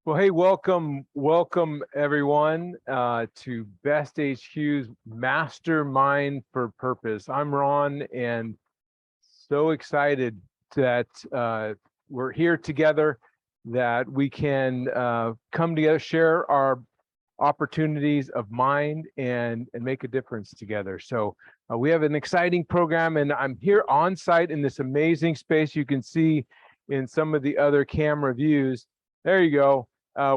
Well, hey, welcome everyone to BESThq's Mastermind for Purpose. I'm Ron, and so excited that we're here together, that we can come together, share our opportunities of mind, and make a difference together. So we have an exciting program, and I'm here on site in this amazing space. You can see in some of the other camera views. There you go.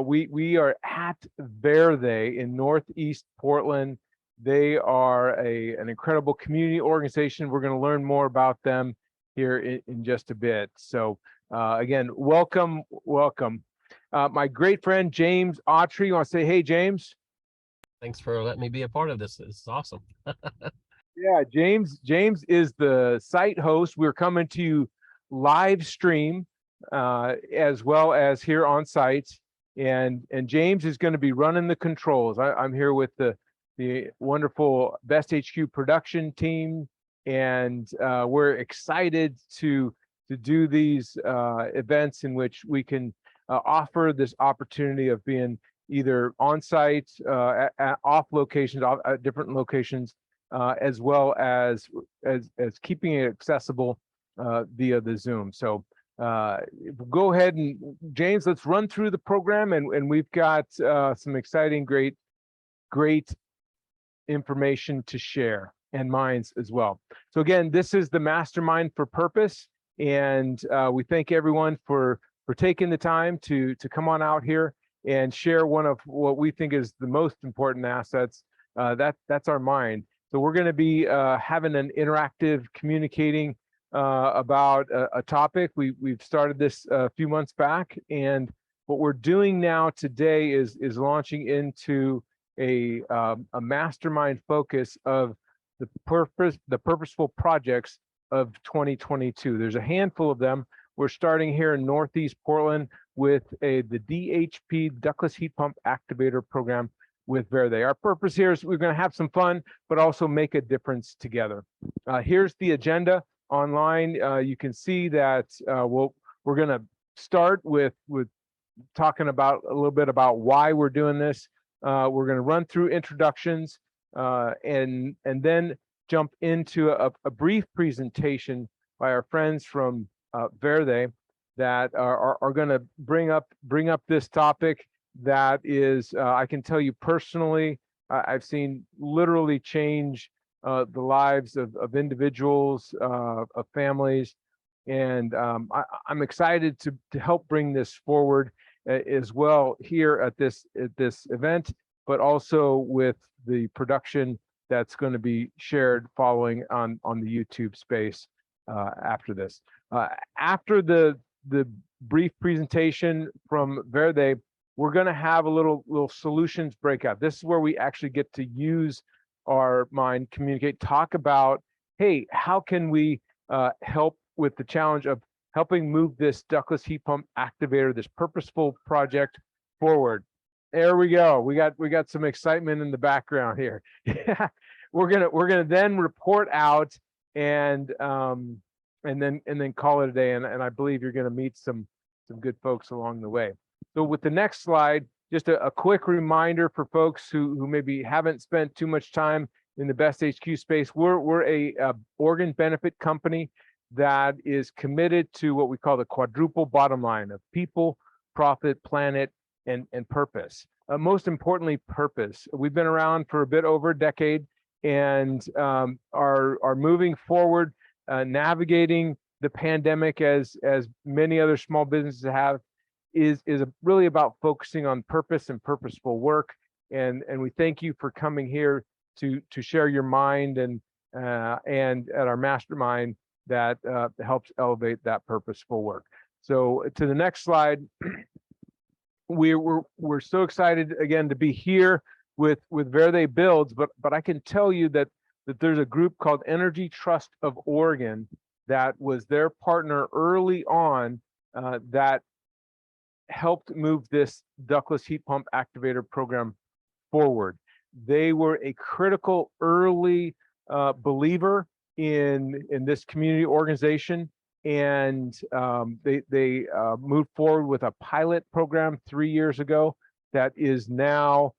We are at Verde in Northeast Portland. They are an incredible community organization. We're going to learn more about them here in just a bit. So again, welcome. My great friend James Autry. You want to say, hey, James? Thanks for letting me be a part of this. This is awesome. Yeah, James is the site host. We're coming to you live stream as well as here on site. And James is going to be running the controls. I'm here with the wonderful BESThq production team, and we're excited to do these events in which we can offer this opportunity of being either on site, off locations, at different locations, as well as keeping it accessible via the Zoom. So go ahead and James, let's run through the program, and we've got some exciting, great information to share, and minds as well. So again, this is the Mastermind for Purpose, and we thank everyone for taking the time to come on out here and share one of what we think is the most important assets. That's our mind. So we're going to be having an interactive communicating about a topic. We've started this a few months back, and what we're doing now today is launching into a mastermind focus of the purposeful projects of 2022. There's a handful of them. We're starting here in Northeast Portland with the DHP Ductless Heat Pump Activator program with Verde. Our purpose here is we're going to have some fun, but also make a difference together. Here's the agenda online. You can see that we're going to start with talking about a little bit about why we're doing this. We're going to run through introductions and then jump into a brief presentation by our friends from Verde that are going to bring up this topic that is, I can tell you personally, I've seen literally change the lives of individuals, of families, and I'm excited to help bring this forward as well here at this event, but also with the production that's going to be shared following on the YouTube space after this. After the brief presentation from Verde, we're going to have a little solutions breakout. This is where we actually get to use our mind, communicate, talk about, hey, how can we help with the challenge of helping move this ductless heat pump activator, this purposeful project forward. There we go. We got some excitement in the background here. Yeah, we're gonna then report out and then call it a day. And I believe you're gonna meet some good folks along the way. So with the next slide, just a quick reminder for folks who maybe haven't spent too much time in the BESThq space. We're a organ benefit company that is committed to what we call the quadruple bottom line of people, profit, planet, and purpose. Most importantly, purpose. We've been around for a bit over a decade, and are moving forward, navigating the pandemic as many other small businesses have, is really about focusing on purpose and purposeful work. And we thank you for coming here to share your mind and at our mastermind that helps elevate that purposeful work. So to the next slide, we're so excited again to be here with Verde Builds, but I can tell you that there's a group called Energy Trust of Oregon that was their partner early on that helped move this ductless heat pump activator program forward. They were a critical early believer in this community organization, and they moved forward with a pilot program 3 years ago that is now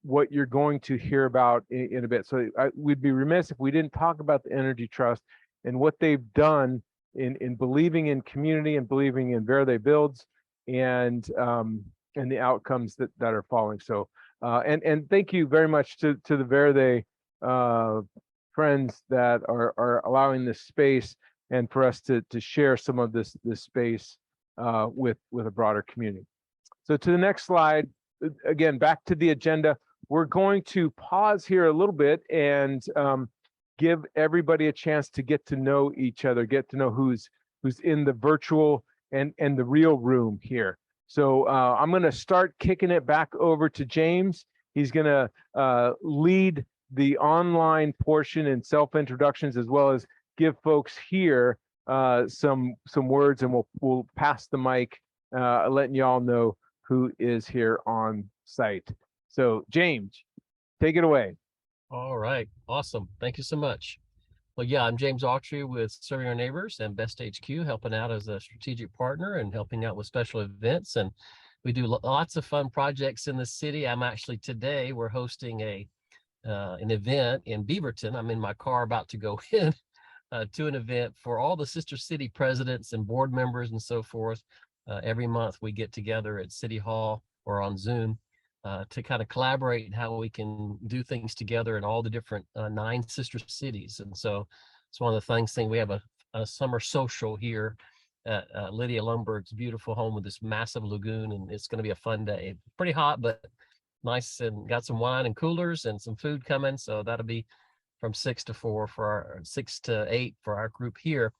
what you're going to hear about in a bit. So we'd be remiss if we didn't talk about the Energy Trust and what they've done in believing in community and believing in Verde builds and the outcomes that are following. So and thank you very much to the Verde friends that are allowing this space and for us to share some of this space with a broader community. So to the next slide, again, back to the agenda. We're going to pause here a little bit and give everybody a chance to get to know each other, get to know who's in the virtual and the real room here. So I'm going to start kicking it back over to James. He's going to lead the online portion and self-introductions, as well as give folks here some words, and we'll pass the mic, letting y'all know who is here on site. So James, take it away. All right, awesome. Thank you so much. Well, yeah, I'm James Autry with Serving Our Neighbors and BESThq, helping out as a strategic partner and helping out with special events. And we do lots of fun projects in the city. I'm actually today, we're hosting an event in Beaverton. I'm in my car about to go in to an event for all the sister city presidents and board members and so forth. Every month we get together at City Hall or on Zoom to kind of collaborate how we can do things together in all the different 9 sister cities. And so it's one of the things we have a summer social here at Lydia Lundberg's beautiful home with this massive lagoon, and it's going to be a fun day. Pretty hot, but nice, and got some wine and coolers and some food coming. So that'll be from 6 to 4 for our 6 to 8 for our group here.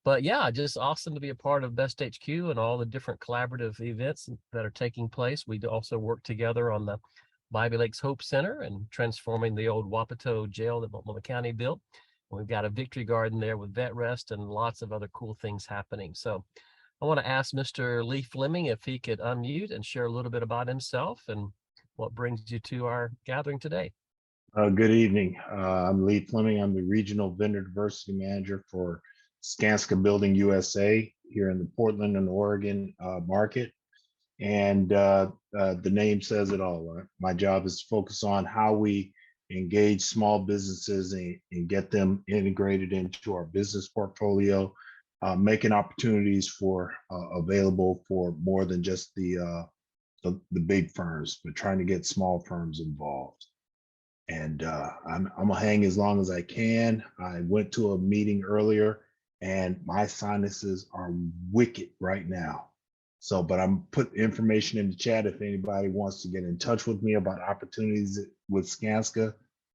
But yeah, just awesome to be a part of BESThq and all the different collaborative events that are taking place. We also work together on the Bybee Lakes Hope Center and transforming the old Wapato jail that Multnomah County built. And we've got a victory garden there with vet rest and lots of other cool things happening. So I want to ask Mr. Lee Fleming if he could unmute and share a little bit about himself and what brings you to our gathering today. Good evening. I'm Lee Fleming. I'm the Regional Vendor Diversity Manager for Skanska Building USA here in the Portland and Oregon market. And the name says it all. Right? My job is to focus on how we engage small businesses and get them integrated into our business portfolio, making opportunities for available for more than just the big firms, but trying to get small firms involved. And I'm gonna hang as long as I can. I went to a meeting earlier and my sinuses are wicked right now. So, but I'm put information in the chat if anybody wants to get in touch with me about opportunities with Skanska,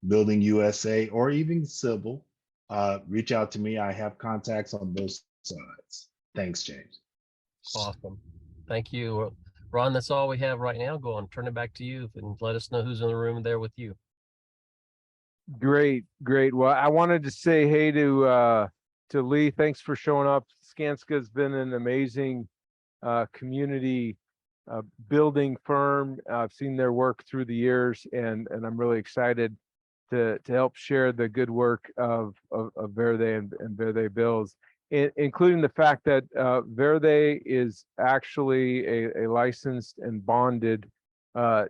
Building USA, or even Civil, reach out to me. I have contacts on both sides. Thanks, James. Awesome. Thank you. Ron, that's all we have right now. Go on, turn it back to you and let us know who's in the room there with you. Great. Well, I wanted to say hey to Lee. Thanks for showing up. Skanska has been an amazing community building firm. I've seen their work through the years, and I'm really excited to help share the good work of Verde and Verde Builds, including the fact that Verde is actually a licensed and bonded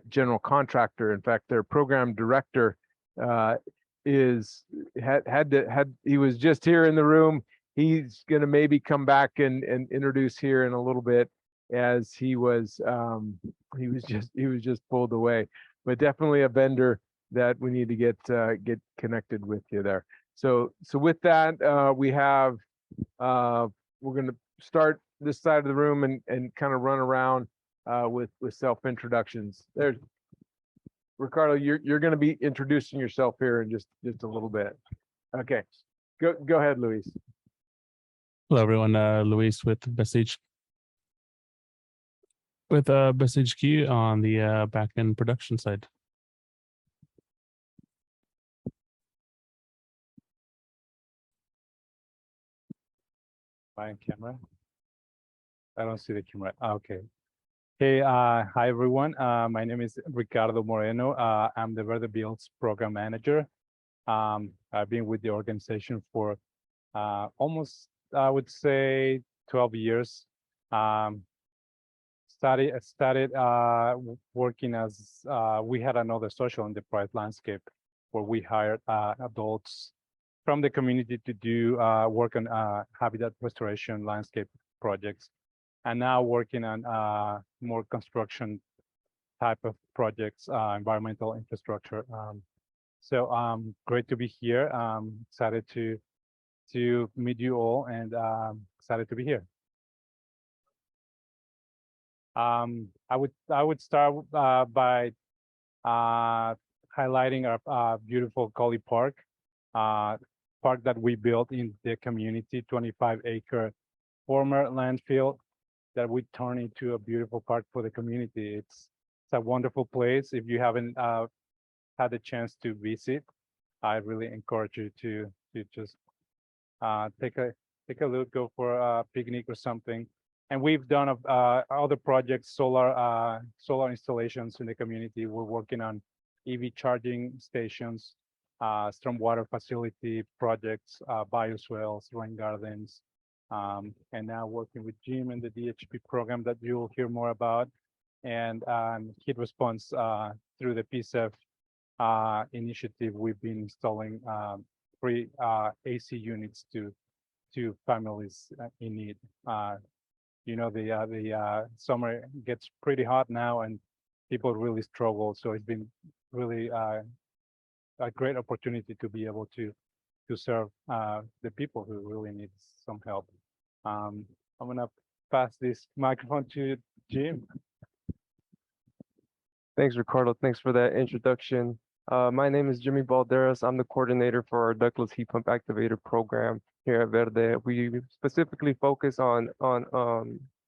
general contractor. In fact, their program director he was just here in the room. He's going to maybe come back and introduce here in a little bit, as he was just pulled away, but definitely a vendor that we need to get connected with you there. So with that, we have we're going to start this side of the room and kind of run around with self introductions. There's Ricardo, you're going to be introducing yourself here in just a little bit. Okay, go ahead, Luis. Hello, everyone. Luis with BESThq. BESThq on the back-end production side. My camera. I don't see the camera. Okay. Hey, hi everyone. My name is Ricardo Moreno. I'm the Verde Builds Program Manager. I've been with the organization for almost would say 12 years. Started working as we had another social enterprise landscape where we hired adults from the community to do work on habitat restoration landscape projects, and now working on more construction type of projects, environmental infrastructure. So great to be here. Excited to meet you all, and excited to be here. I would start by highlighting our beautiful Collie Park, park that we built in the community, 25-acre former landfill that we turn into a beautiful park for the community. It's a wonderful place. If you haven't had the chance to visit, I really encourage you to just take a look, go for a picnic or something. And we've done other projects, solar installations in the community. We're working on EV charging stations, stormwater facility projects, bioswales, rain gardens, and now working with Jim and the DHP program that you'll hear more about, and heat response through the BESThq initiative. We've been installing free AC units to families in need. You know, the summer gets pretty hot now, and people really struggle. So it's been really a great opportunity to be able to serve the people who really need some help. I'm gonna pass this microphone to Jim. Thanks, Ricardo. Thanks for that introduction. My name is Jimmy Balderas. I'm the coordinator for our Ductless heat pump activator program here at Verde. We specifically focus on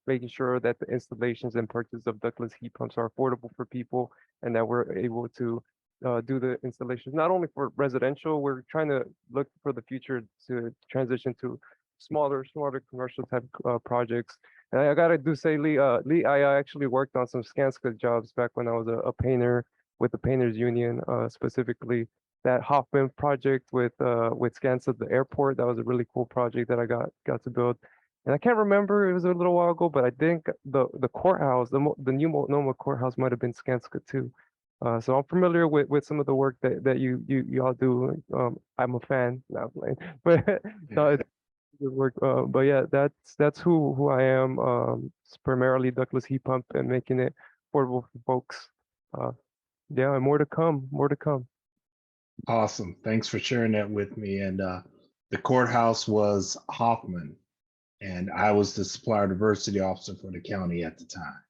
making sure that the installations and purchase of ductless heat pumps are affordable for people, and that we're able to do the installations not only for residential. We're trying to look for the future to transition to smaller commercial type projects. And I gotta say, Lee, I actually worked on some Skanska jobs back when I was a painter with the Painters Union, specifically that Hoffman project with Skanska at the airport. That was a really cool project that I got to build. And I can't remember, it was a little while ago, but I think the courthouse, the new Multnomah courthouse might have been Skanska too. So I'm familiar with some of the work that you all do. I'm a fan, not playing, but no, it's good work. But yeah, that's who I am. It's primarily ductless heat pump and making it affordable for folks. Yeah, and more to come. Awesome. Thanks for sharing that with me. And the courthouse was Hoffman, and I was the supplier diversity officer for the county at the time.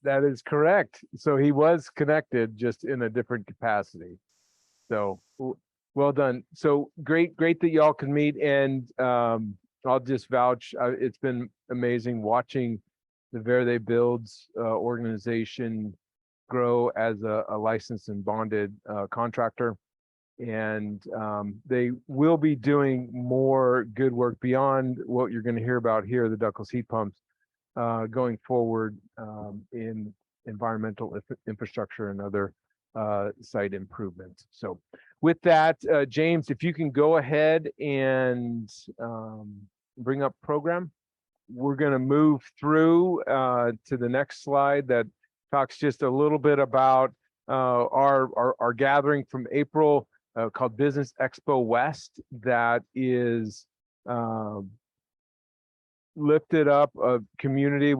That is correct. So he was connected, just in a different capacity. So well done. So great that y'all can meet. And I'll just vouch, it's been amazing watching the Verde Builds organization grow as a licensed and bonded contractor. And they will be doing more good work beyond what you're going to hear about here, the ductless heat pumps, going forward in environmental infrastructure and other site improvements. So with that, James, if you can go ahead and bring up program, we're going to move through to the next slide that talks just a little bit about our gathering from April called Business Expo West, that is lifted up a community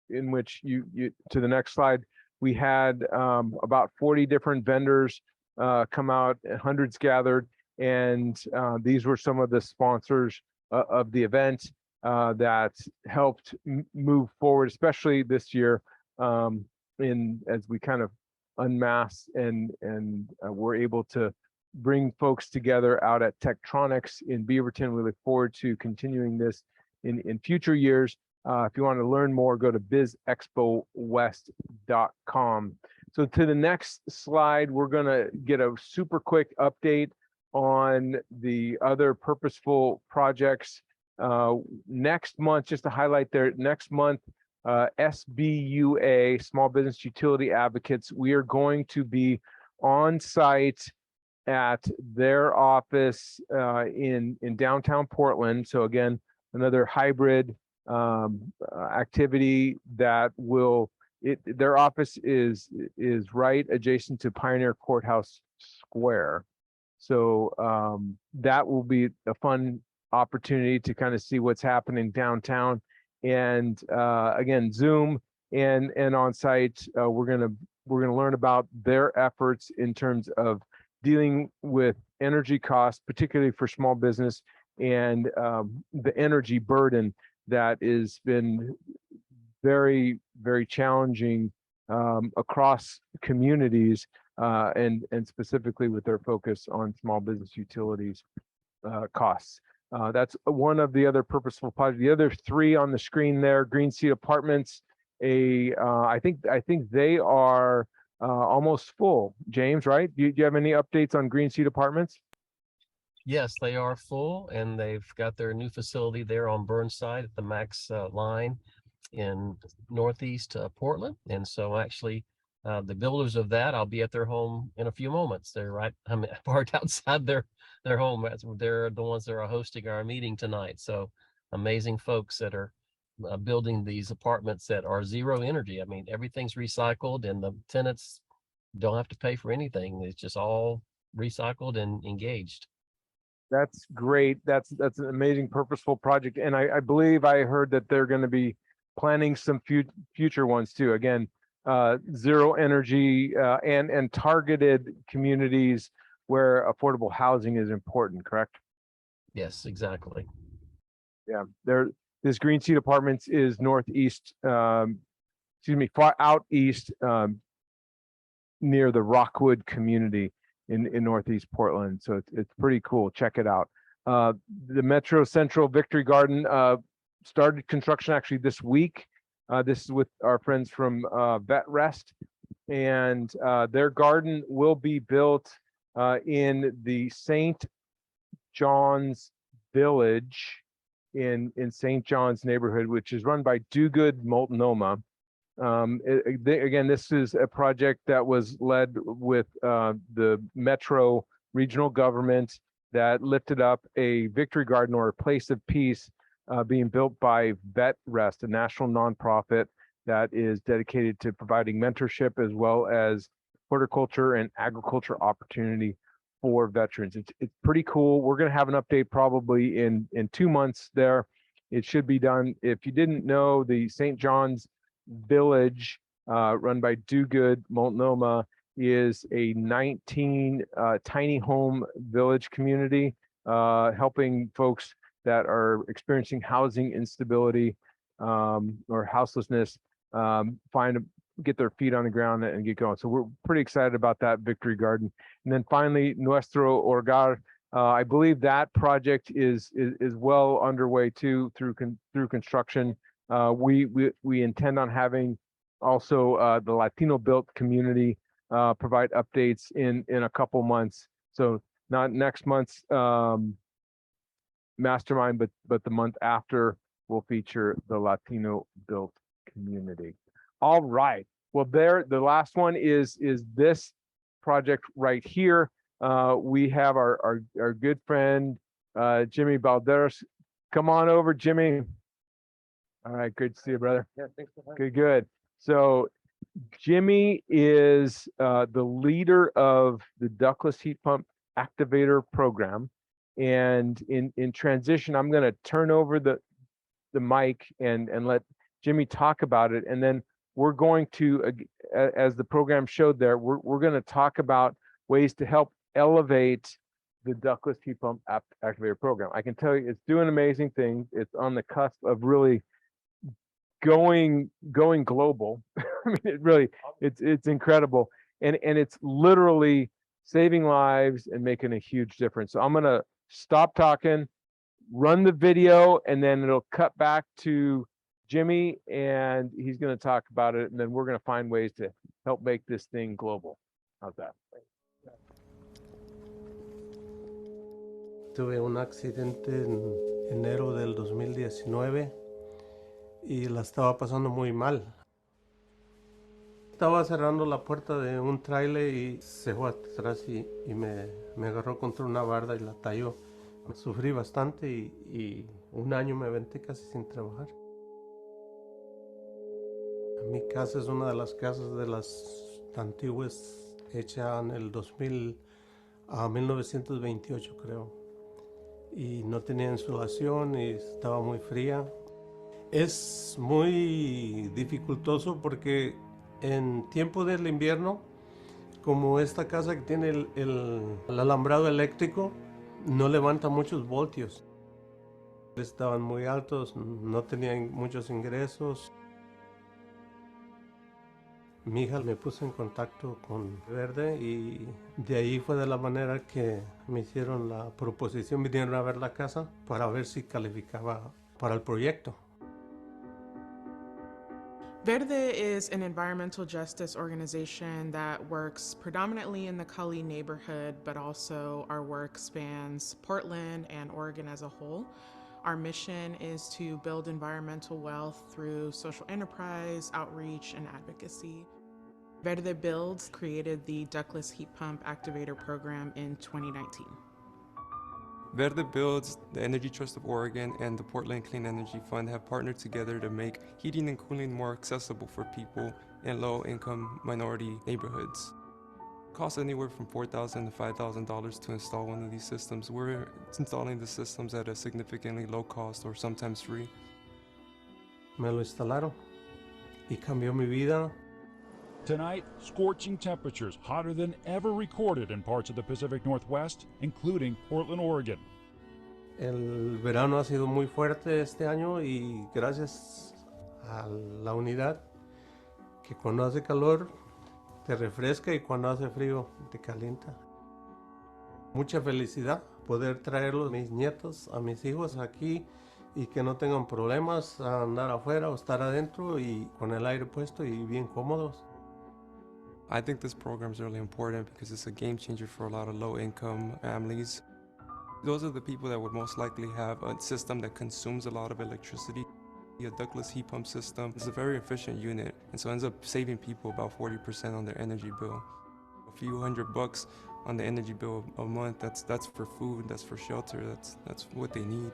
in which you to the next slide, we had about 40 different vendors come out, hundreds gathered, and these were some of the sponsors of the event that helped move forward, especially this year, as we kind of unmasked and we're able to bring folks together out at Tektronix in Beaverton. We look forward to continuing this in future years. If you want to learn more, go to bizexpowest.com. So to the next slide, we're going to get a super quick update on the other purposeful projects. Next month, just to highlight there, next month, SBUA, Small Business Utility Advocates, we are going to be on site at their office in downtown Portland. So again, another hybrid activity that will their office is right adjacent to Pioneer Courthouse Square. So that will be a fun opportunity to kind of see what's happening downtown. And again, Zoom and on site, we're gonna learn about their efforts in terms of dealing with energy costs, particularly for small business, and the energy burden that has been very, very challenging across communities, and specifically with their focus on small business utilities costs. That's one of the other purposeful projects. The other three on the screen there, Green Seed Apartments, I think they are almost full. James, right? Do you have any updates on Green Seed Apartments? Yes, they are full, and they've got their new facility there on Burnside at the Max line in Northeast Portland. And so actually, the builders of that, I'll be at their home in a few moments. They're I'm parked outside their home. They're the ones that are hosting our meeting tonight. So amazing folks that are building these apartments that are zero energy. I mean, everything's recycled, and the tenants don't have to pay for anything. It's just all recycled and engaged. That's great. That's an amazing purposeful project. And I believe I heard that they're going to be planning some future ones too. Again, zero energy and targeted communities where affordable housing is important, correct? Yes, exactly. Yeah, this Green Seed Apartments is northeast, far out east, near the Rockwood community in Northeast Portland. So it's pretty cool. Check it out. The Metro Central Victory Garden started construction actually this week. This is with our friends from Vet Rest, and their garden will be built in the St. John's Village in St. John's neighborhood, which is run by Do Good Multnomah. Again, this is a project that was led with the Metro regional government that lifted up a victory garden or a place of peace being built by Vet Rest, a national nonprofit that is dedicated to providing mentorship as well as horticulture and agriculture opportunity for veterans. It's pretty cool. We're going to have an update probably in 2 months there. It should be done. If you didn't know, the St. John's Village run by Do Good Multnomah is a 19 tiny home village community helping folks that are experiencing housing instability or houselessness get their feet on the ground and get going. So we're pretty excited about that victory garden. And then finally, Nuestro Hogar. I believe that project is well underway too through construction. We intend on having also the Latino built community provide updates in a couple months. So not next month's Mastermind, but the month after will feature the Latino built community. All right. Well, the last one is this project right here. We have our good friend Jimmy Balderas. Come on over, Jimmy. All right, good to see you, brother. Yeah, thanks for having me. Good. So Jimmy is the leader of the Ductless Heat Pump Activator program. And in transition, I'm going to turn over the mic and let Jimmy talk about it. And then we're going to, as the program showed there, we're going to talk about ways to help elevate the Ductless Heat Pump Activator program. I can tell you it's doing amazing things. It's on the cusp of really going global. I mean, it's incredible. And it's literally saving lives and making a huge difference. So I'm going to stop talking, run the video, and then it'll cut back to Jimmy, and he's going to talk about it, and then we're going to find ways to help make this thing global. How's that? Tuve un accidente en enero del 2019 y la estaba pasando muy mal. Estaba cerrando la puerta de un tráiler y se fue atrás y me agarró contra una barda y la talló. Sufrí bastante y un año me aventé casi sin trabajar. Mi casa es una de las casas de las antiguas, hecha en el 2000 a 1928 creo. Y no tenía insulación y estaba muy fría. Es muy dificultoso porque en tiempo del invierno, como esta casa que tiene el alambrado eléctrico, no levanta muchos voltios. Estaban muy altos, no tenían muchos ingresos. Mi hija me puso en contacto con Verde y de ahí fue de la manera que me hicieron la proposición, vinieron a ver la casa para ver si calificaba para el proyecto. Verde is an environmental justice organization that works predominantly in the Cully neighborhood, but also our work spans Portland and Oregon as a whole. Our mission is to build environmental wealth through social enterprise, outreach, and advocacy. Verde Builds created the Ductless heat pump activator program in 2019. Verde Builds, the Energy Trust of Oregon, and the Portland Clean Energy Fund have partnered together to make heating and cooling more accessible for people in low-income minority neighborhoods. It costs anywhere from $4,000 to $5,000 to install one of these systems. We're installing the systems at a significantly low cost or sometimes free. Me lo instalaron y cambió mi vida. Tonight, scorching temperatures hotter than ever recorded in parts of the Pacific Northwest, including Portland, Oregon. El verano ha sido muy fuerte este año y gracias a la unidad que cuando hace calor te refresca y cuando hace frío te calienta. Mucha felicidad poder traerlos a mis nietos, a mis hijos aquí y que no tengan problemas a andar afuera o estar adentro y con el aire puesto y bien cómodos. I think this program is really important because it's a game changer for a lot of low-income families. Those are the people that would most likely have a system that consumes a lot of electricity. A ductless heat pump system is a very efficient unit, and so ends up saving people about 40% on their energy bill. A few $100 on the energy bill a month, that's for food, that's for shelter, that's what they need.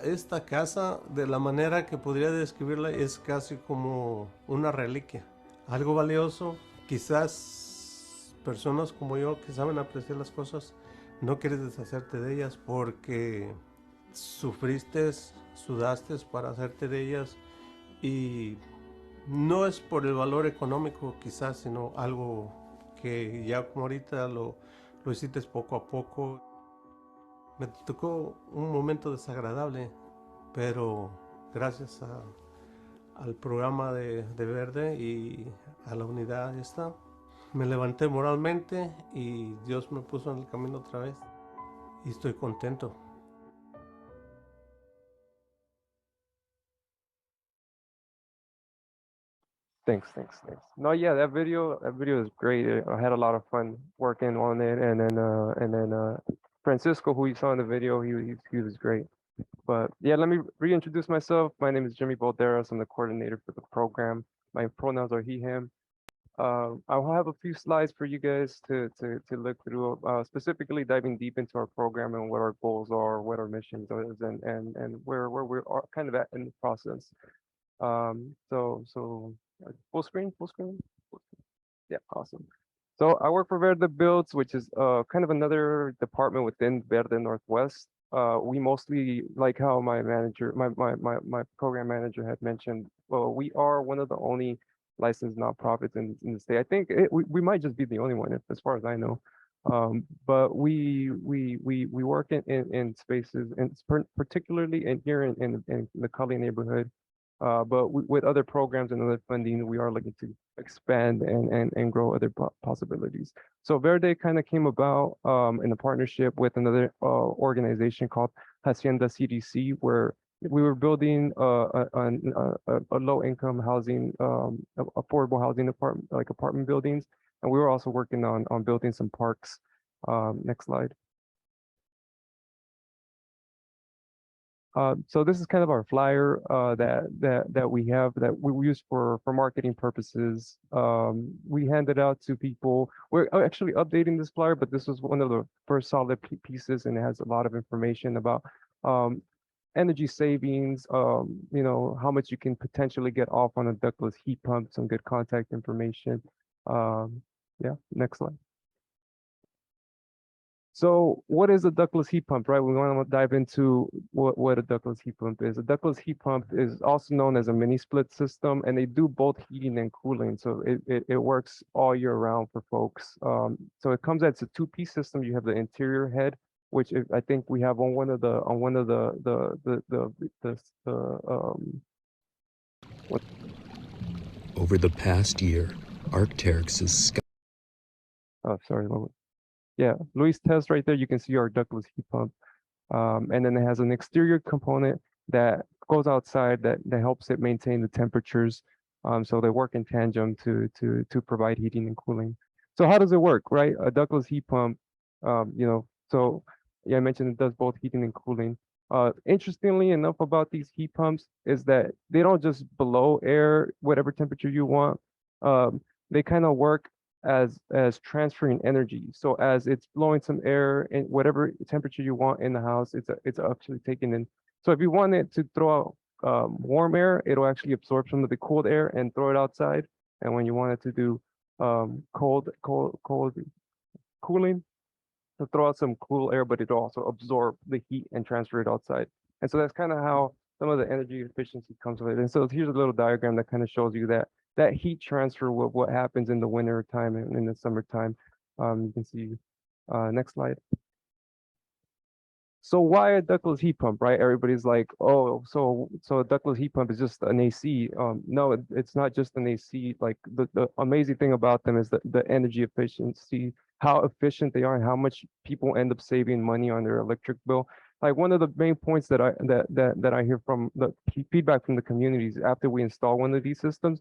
Esta casa, de la manera que podría describirla, es casi como una reliquia, algo valioso. Quizás personas como yo que saben apreciar las cosas, no quieres deshacerte de ellas porque sufriste, sudaste para hacerte de ellas y no es por el valor económico quizás, sino algo que ya como ahorita lo hiciste poco a poco. Me tocó un momento desagradable, pero gracias al programa de Verde y a la unidad esta, me levanté moralmente y Dios me puso en el camino otra vez y estoy contento. Thanks. No, yeah, that video is great. I had a lot of fun working on it, and then Francisco, who you saw in the video, he was great. But yeah, let me reintroduce myself. My name is Jimmy Balderas. I'm the coordinator for the program. My pronouns are he, him. I'll have a few slides for you guys to look through, specifically diving deep into our program and what our goals are, what our missions is, and where we are kind of at in the process. So full screen. Yeah, awesome. So I work for Verde Builds, which is kind of another department within Verde Northwest. We mostly, like how my program manager had mentioned, well, we are one of the only licensed nonprofits in the state. I think we might just be the only one, as far as I know. But we work in spaces, and particularly here in the Cully neighborhood. But with other programs and other funding, we are looking to expand and grow other possibilities. So Verde kind of came about in a partnership with another organization called Hacienda CDC, where we were building a low-income housing, affordable housing apartment buildings, and we were also working on building some parks. Next slide. So this is kind of our flyer that we have that we use for marketing purposes. We hand it out to people. We're actually updating this flyer, but this was one of the first solid pieces, and it has a lot of information about energy savings, you know, how much you can potentially get off on a ductless heat pump, some good contact information. Yeah, next slide. So what is a ductless heat pump, right? We want to dive into what a ductless heat pump is. A ductless heat pump is also known as a mini split system, and they do both heating and cooling. So it works all year round for folks. So it comes as a two-piece system. You have the interior head, which I think we have on one of the what? Over the past year, Arc'teryx's Oh, sorry, yeah, Luis test right there. You can see our ductless heat pump. And then it has an exterior component that goes outside that helps it maintain the temperatures. So they work in tandem to provide heating and cooling. So how does it work, right? A ductless heat pump, you know, so yeah, I mentioned it does both heating and cooling. Interestingly enough about these heat pumps is that they don't just blow air, whatever temperature you want. They kind of work as transferring energy. So as it's blowing some air in whatever temperature you want in the house, it's actually taking in. So if you want it to throw out warm air, it'll actually absorb some of the cold air and throw it outside. And when you want it to do cold cooling, to throw out some cool air, but it'll also absorb the heat and transfer it outside. And so that's kind of how some of the energy efficiency comes with it. And so here's a little diagram that kind of shows you that heat transfer, what happens in the winter time and in the summertime. You can see, next slide. So why a ductless heat pump, right? Everybody's like, oh, so a ductless heat pump is just an AC. No, it's not just an AC. Like the amazing thing about them is the energy efficiency, how efficient they are, and how much people end up saving money on their electric bill. Like one of the main points that I hear from the feedback from the communities after we install one of these systems,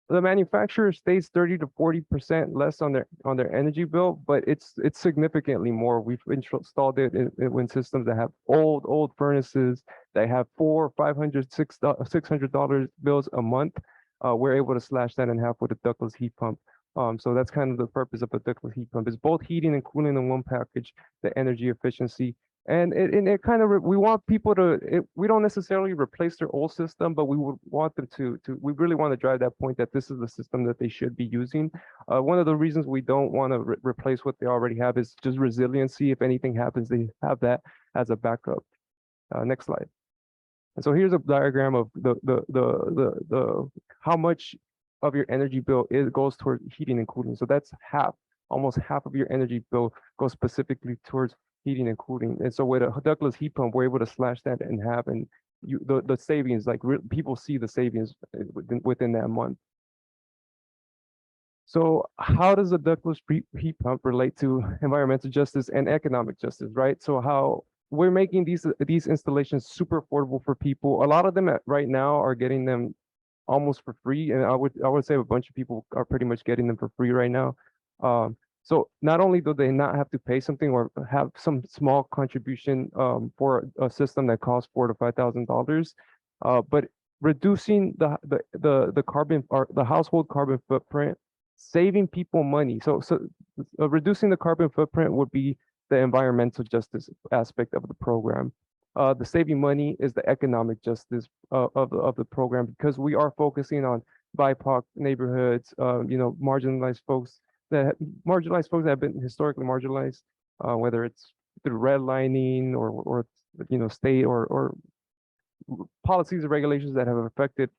the manufacturer stays 30 to 40% less on their energy bill, but it's significantly more. We've installed it in systems that have old furnaces that have $400, $500, $600 bills a month. We're able to slash that in half with a ductless heat pump. So that's kind of the purpose of a ductless heat pump. It's both heating and cooling in one package, the energy efficiency. And it kind of, we want people to, we don't necessarily replace their old system, but we would want them we really want to drive that point that this is the system that they should be using. One of the reasons we don't want to replace what they already have is just resiliency. If anything happens, they have that as a backup. Next slide. And so here's a diagram of the how much of your energy bill goes toward heating and cooling. So that's almost half of your energy bill goes specifically towards heating and cooling. And so with a ductless heat pump, we're able to slash that in half, and the savings, like people see the savings within that month. So how does a ductless heat pump relate to environmental justice and economic justice, right? So how we're making these installations super affordable for people. A lot of them right now are getting them almost for free, and I would say a bunch of people are pretty much getting them for free right now. So not only do they not have to pay something or have some small contribution for a system that costs $4,000 to $5,000, but reducing the carbon or the household carbon footprint, saving people money. So reducing the carbon footprint would be the environmental justice aspect of the program. The saving money is the economic justice of the program, because we are focusing on BIPOC neighborhoods, you know, marginalized folks that have been historically marginalized, whether it's through redlining or you know, state or policies or regulations that have affected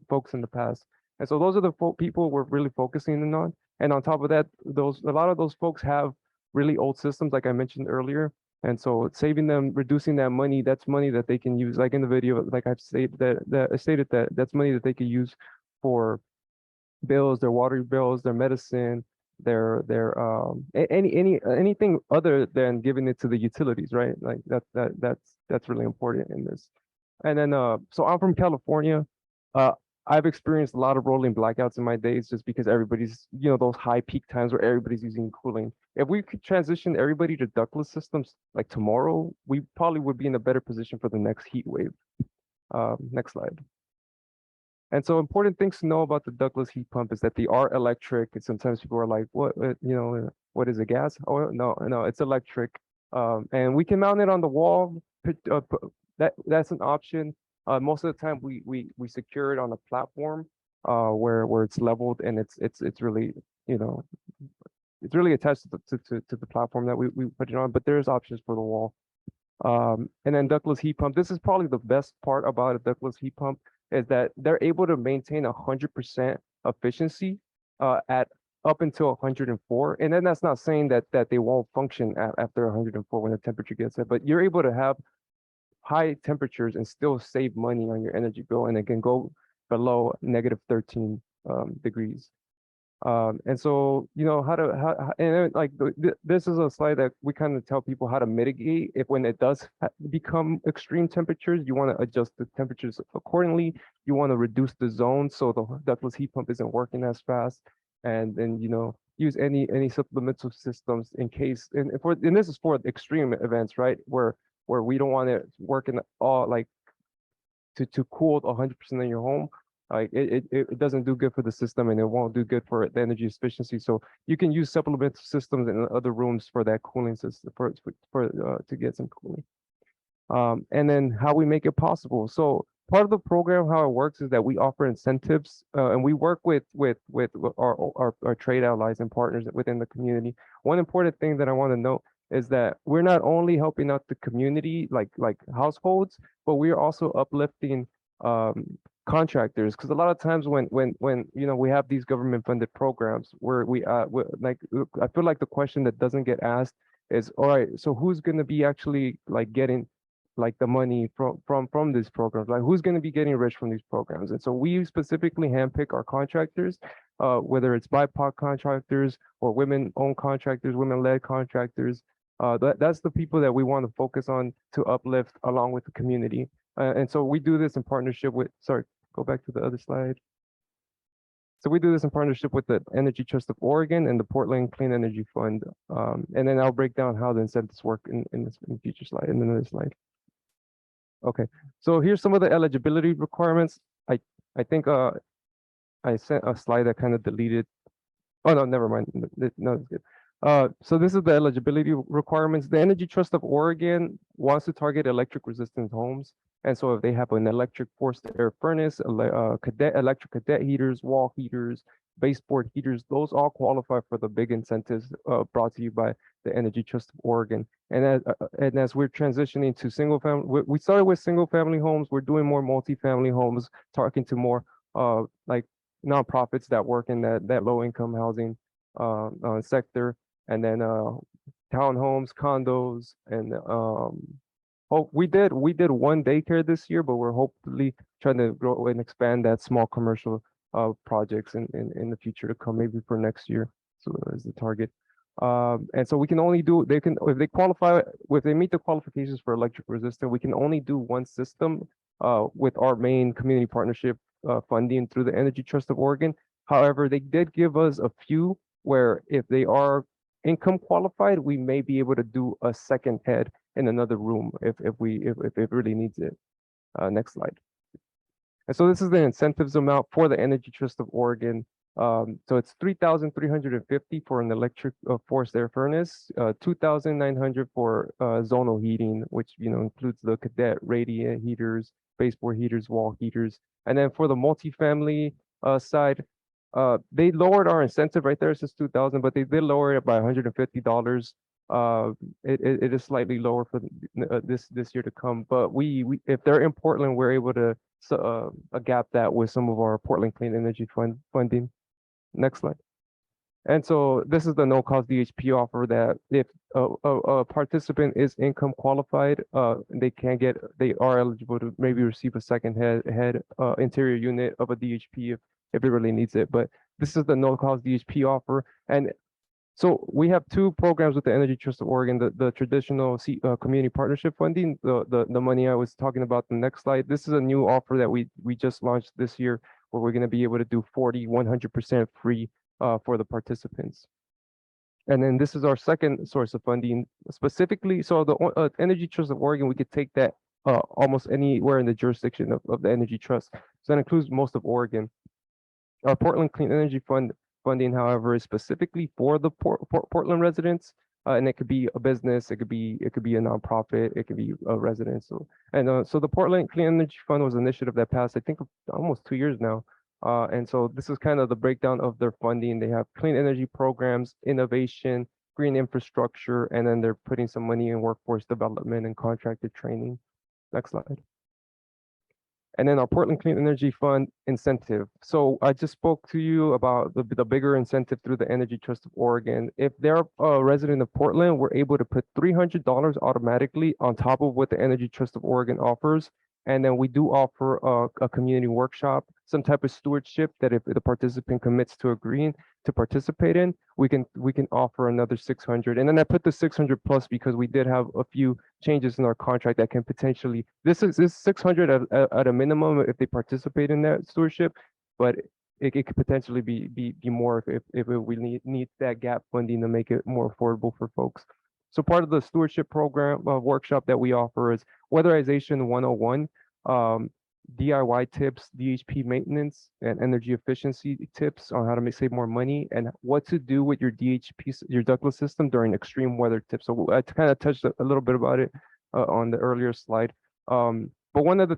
folks in the past. And so those are the people we're really focusing in on. And on top of that, a lot of those folks have really old systems, like I mentioned earlier. And so saving them, reducing that money, that's money that they can use, like in the video, like I've stated that's money that they could use for bills, their water bills, their medicine, their anything other than giving it to the utilities, right? Like that's really important in this. And then so I'm from California. I've experienced a lot of rolling blackouts in my days just because everybody's, you know, those high peak times where everybody's using cooling. If we could transition everybody to ductless systems like tomorrow, we probably would be in a better position for the next heat wave. Next slide. And so important things to know about the ductless heat pump is that they are electric. And sometimes people are like, what, you know, what is it, gas? Oh, no, it's electric. And we can mount it on the wall. That's an option. Most of the time we secure it on a platform where it's leveled and it's really, you know, it's really attached to the platform that we put it on, but there's options for the wall. And then ductless heat pump. This is probably the best part about a ductless heat pump is that they're able to maintain 100% efficiency at up until 104. And then that's not saying that they won't function after 104 when the temperature gets there, but you're able to have high temperatures and still save money on your energy bill, and it can go below -13 degrees. And so, you know, this is a slide that we kind of tell people how to mitigate if when it does become extreme temperatures, you want to adjust the temperatures accordingly. You want to reduce the zone so the ductless heat pump isn't working as fast, and then, you know, use any supplemental systems in case, and this is for extreme events, right? Where we don't want it working all like to cool 100% of your home. Like it doesn't do good for the system, and it won't do good for the energy efficiency. So you can use supplemental systems in other rooms for that cooling system to get some cooling. And then how we make it possible. So part of the program, how it works is that we offer incentives, and we work with our trade allies and partners within the community. One important thing that I want to note is that we're not only helping out the community, like households, but we are also uplifting contractors, because a lot of times when you know we have these government funded programs where like I feel like the question that doesn't get asked is, all right, so who's going to be actually like getting like the money from these programs? Like who's going to be getting rich from these programs? And so we specifically handpick our contractors, whether it's BIPOC contractors or women-owned contractors, women-led contractors. That's the people that we want to focus on to uplift along with the community. And so we do this in partnership with, sorry, go back to the other slide. So we do this in partnership with the Energy Trust of Oregon and the Portland Clean Energy Fund. And then I'll break down how the incentives work in the future slide, in another slide. Okay, so here's some of the eligibility requirements. I think I sent a slide that kind of deleted. Oh, no, never mind. No, it's good. So this is the eligibility requirements. The Energy Trust of Oregon wants to target electric resistant homes. And so if they have an electric forced air furnace, electric cadet heaters, wall heaters, baseboard heaters, those all qualify for the big incentives brought to you by the Energy Trust of Oregon. And as we're transitioning to single family, we started with single family homes. We're doing more multi-family homes, talking to more like nonprofits that work in that low income housing sector, and then townhomes, condos, and we did one daycare this year, but we're hopefully trying to grow and expand that small commercial projects in the future to come, maybe for next year. So as the target. And so we can only do, if they qualify, if they meet the qualifications for electric resistant, we can only do one system with our main community partnership funding through the Energy Trust of Oregon. However, they did give us a few where if they are income qualified, we may be able to do a second head in another room if it really needs it. Next slide. And so this is the incentives amount for the Energy Trust of Oregon. So it's $3,350 for an electric forced air furnace, $2,900 for zonal heating, which includes the cadet radiant heaters, baseboard heaters, wall heaters, and then for the multifamily side, they lowered our incentive right there. It says $2,000, but they did lower it by $150. It is slightly lower for this year to come, but we if they're in Portland, we're able to gap that with some of our Portland Clean Energy funding. Next slide. And so this is the no-cost DHP offer that if a participant is income qualified, they are eligible to maybe receive a second head interior unit of a DHP if it really needs it. But this is the no-cost DHP offer, and So we have two programs with the Energy Trust of Oregon, the traditional community partnership funding, the money I was talking about the next slide. This is a new offer that we just launched this year, where we're going to be able to do 100% free for the participants. And then this is our second source of funding specifically. So the Energy Trust of Oregon, we could take that almost anywhere in the jurisdiction of the Energy Trust. So that includes most of Oregon. Our Portland Clean Energy Fund funding, however, is specifically for the Portland residents, and it could be a business, it could be a nonprofit, it could be a resident. So so the Portland Clean Energy Fund was an initiative that passed, I think, almost 2 years now. And so this is kind of the breakdown of their funding. They have clean energy programs, innovation, green infrastructure, and then they're putting some money in workforce development and contracted training. Next slide. And then our Portland Clean Energy Fund incentive. So I just spoke to you about the bigger incentive through the Energy Trust of Oregon. If they're a resident of Portland, we're able to put $300 automatically on top of what the Energy Trust of Oregon offers. And then we do offer a community workshop, some type of stewardship that if the participant commits to agreeing to participate in, we can offer another 600. And then I put the 600 plus because we did have a few changes in our contract that can potentially, this is 600 at a minimum if they participate in that stewardship, but it could potentially be more if we need that gap funding to make it more affordable for folks. So part of the stewardship program workshop that we offer is Weatherization 101, DIY tips, DHP maintenance, and energy efficiency tips on how to save more money and what to do with your DHP, your ductless system during extreme weather tips. So I kind of touched a little bit about it on the earlier slide. But one of the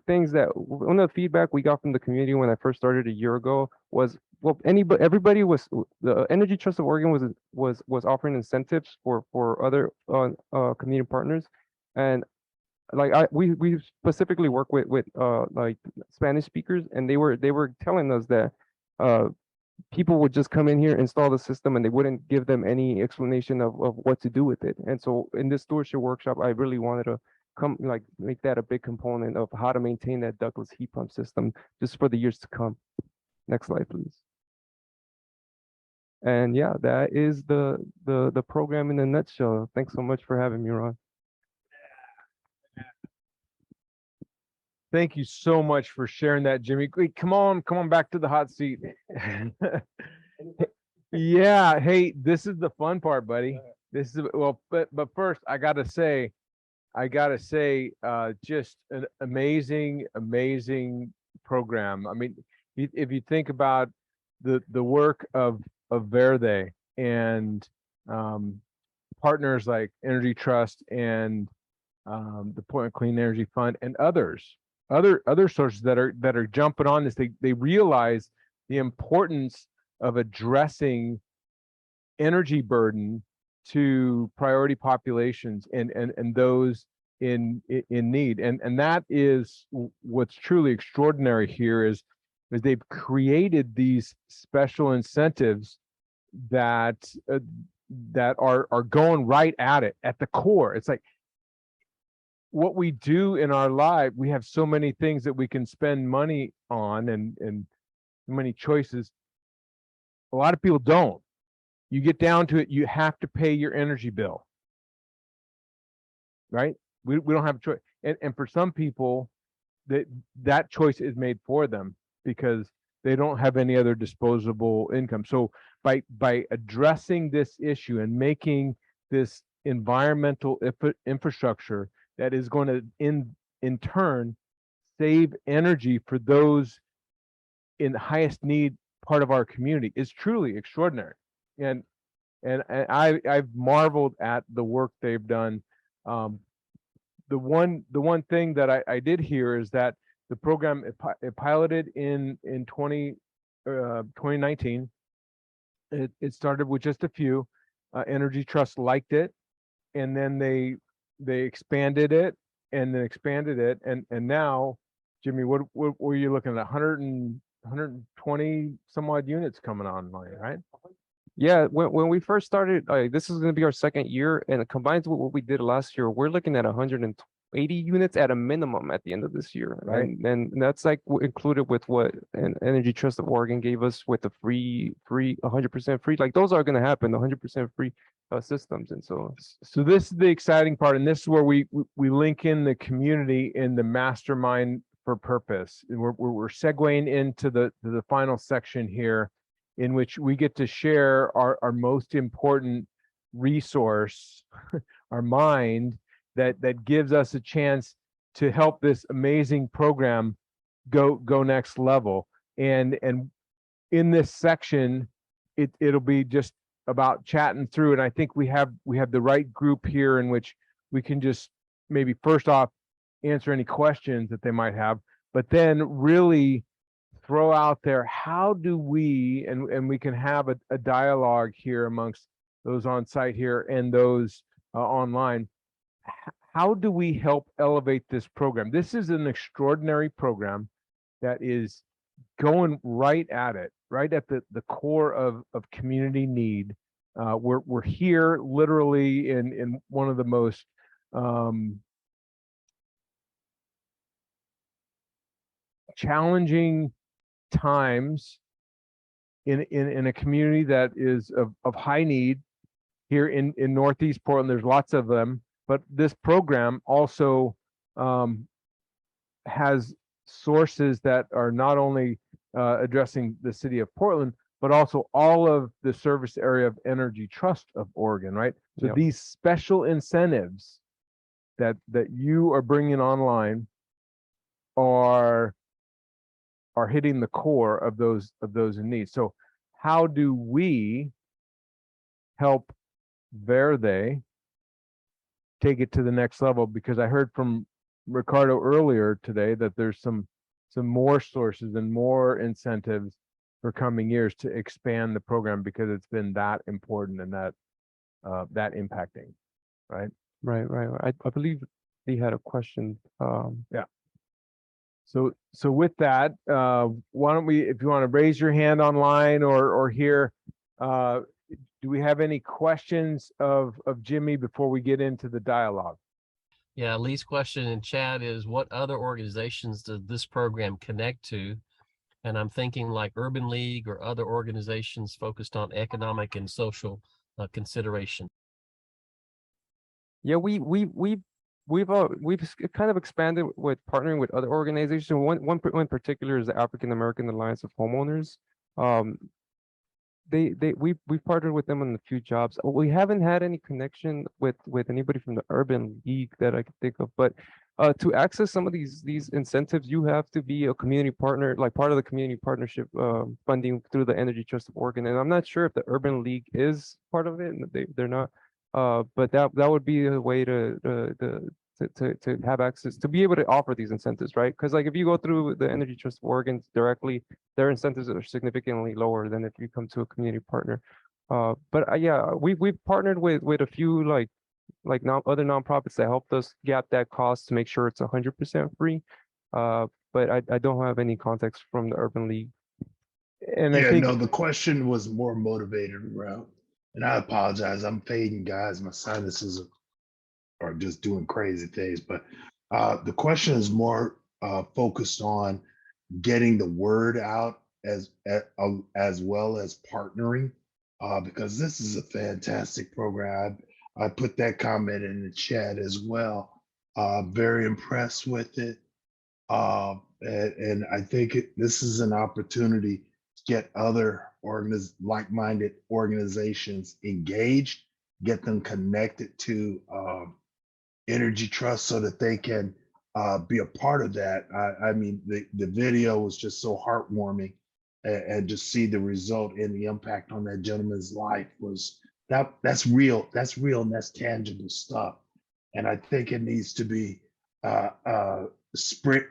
feedback we got from the community when I first started a year ago was, well, everybody was, the Energy Trust of Oregon was offering incentives for other community partners, and like we specifically work with like Spanish speakers, and they were telling us that people would just come in here, install the system, and they wouldn't give them any explanation of what to do with it. And so in this stewardship workshop, I really wanted to make that a big component of how to maintain that ductless heat pump system just for the years to come. Next slide, please. And yeah, that is the program in a nutshell. Thanks so much for having me, Ron. Thank you so much for sharing that, Jimmy. Wait, come on back to the hot seat. Yeah, hey, this is the fun part, buddy. This is, well, but first I gotta say, just an amazing program. I mean, if you think about the work of Verde and partners like Energy Trust and the Portland Clean Energy Fund and other sources that are jumping on this, they realize the importance of addressing energy burden to priority populations and those in need, and that is what's truly extraordinary here is they've created these special incentives that are going right at it at the core. It's like what we do in our life, we have so many things that we can spend money on and many choices. A lot of people don't. You get down to it, you have to pay your energy bill, right? We don't have a choice. And for some people, that choice is made for them because they don't have any other disposable income. So by addressing this issue and making this environmental infrastructure that is going to in turn save energy for those in the highest need part of our community is truly extraordinary. And I've marveled at the work they've done. The one thing that I did hear is that the program it piloted in 2019. It started with just a few. Energy Trust liked it, and then they expanded it and then expanded it, and now, Jimmy, what were you looking at? 120 some odd units coming online, right? Yeah, when we first started, this is going to be our second year, and it combines with what we did last year. We're looking at 80 units at a minimum at the end of this year. Right. And that's like included with what an Energy Trust of Oregon gave us with the free 100% free. Like those are going to happen, 100% free systems. And so this is the exciting part, and this is where we link in the community in the mastermind for purpose. And we're segueing into the final section here, in which we get to share our most important resource, our mind, that gives us a chance to help this amazing program go next level. And in this section, it'll be just about chatting through. And I think we have the right group here in which we can just maybe first off answer any questions that they might have, but then really throw out there, how do we, and we can have a dialogue here amongst those on site here and those online. How do we help elevate this program? This is an extraordinary program that is going right at it, right at the core of community need. We're here literally in one of the most challenging times in a community that is of high need here in Northeast Portland. There's lots of them, but this program also has sources that are not only addressing the city of Portland, but also all of the service area of Energy Trust of Oregon, right? So Yep. these special incentives that you are bringing online are hitting the core of those in need. So how do we help Verde take it to the next level? Because I heard from Ricardo earlier today that there's some more sources and more incentives for coming years to expand the program, because it's been that important and that impacting, right? Right. I believe he had a question. Yeah. So with that, why don't we, if you want to raise your hand online or here, do we have any questions of Jimmy before we get into the dialogue? Yeah, Lee's question in chat is, what other organizations does this program connect to? And I'm thinking like Urban League or other organizations focused on economic and social consideration. Yeah, we've kind of expanded with partnering with other organizations. One in particular is the African American Alliance of Homeowners. We've partnered with them on a few jobs. We haven't had any connection with anybody from the Urban League that I can think of, but to access some of these incentives, you have to be a community partner, like part of the community partnership funding through the Energy Trust of Oregon. And I'm not sure if the Urban League is part of it, and they're not. But that would be a way to have access, to be able to offer these incentives, right? Because like if you go through the Energy Trust of Oregon directly, their incentives are significantly lower than if you come to a community partner. But yeah, we've partnered with a few like other nonprofits that helped us gap that cost to make sure it's 100% free. But I don't have any context from the Urban League. And Yeah, I think no, the question was more motivated around, and I apologize, I'm fading, guys. My sinuses are just doing crazy things. But the question is more focused on getting the word out as well as partnering, because this is a fantastic program. I put that comment in the chat as well. Very impressed with it. And I think this is an opportunity to get other like-minded organizations engaged, get them connected to Energy Trust so that they can be a part of that. I mean, the video was just so heartwarming, and just see the result and the impact on that gentleman's life was that's real, and that's tangible stuff. And I think it needs to be spread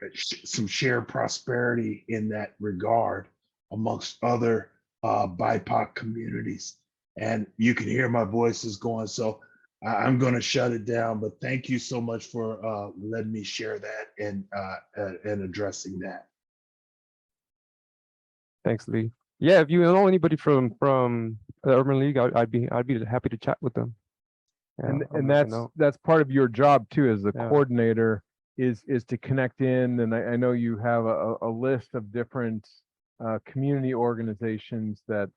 some shared prosperity in that regard amongst other BIPOC communities. And you can hear my voice is going, so I'm going to shut it down. But thank you so much for letting me share that and addressing that. Thanks, Lee. Yeah, if you know anybody from the Urban League, I'd be happy to chat with them. Yeah, And I'll make a note. that's part of your job too, as the Yeah. coordinator, is to connect in. And I know you have a list of different community organizations that